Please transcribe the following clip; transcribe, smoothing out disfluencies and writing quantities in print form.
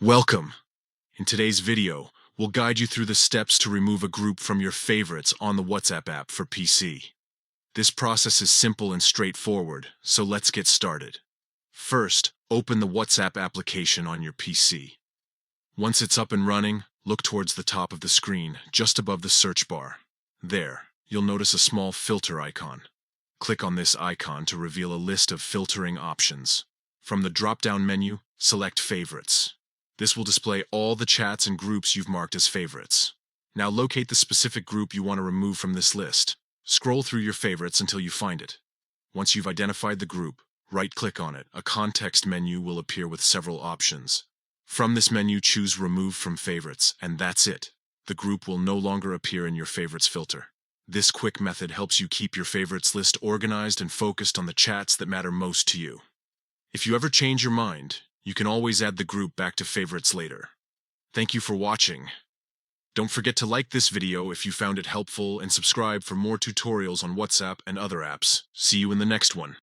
Welcome! In today's video, we'll guide you through the steps to remove a group from your favorites on the WhatsApp app for PC. This process is simple and straightforward, so let's get started. First, open the WhatsApp application on your PC. Once it's up and running, look towards the top of the screen, just above the search bar. There, you'll notice a small filter icon. Click on this icon to reveal a list of filtering options. From the drop-down menu, select Favorites. This will display all the chats and groups you've marked as favorites. Now locate the specific group you want to remove from this list. Scroll through your favorites until you find it. Once you've identified the group, right-click on it. A context menu will appear with several options. From this menu, choose Remove from Favorites, and that's it. The group will no longer appear in your favorites filter. This quick method helps you keep your favorites list organized and focused on the chats that matter most to you. If you ever change your mind, you can always add the group back to favorites later. Thank you for watching. Don't forget to like this video if you found it helpful and subscribe for more tutorials on WhatsApp and other apps. See you in the next one.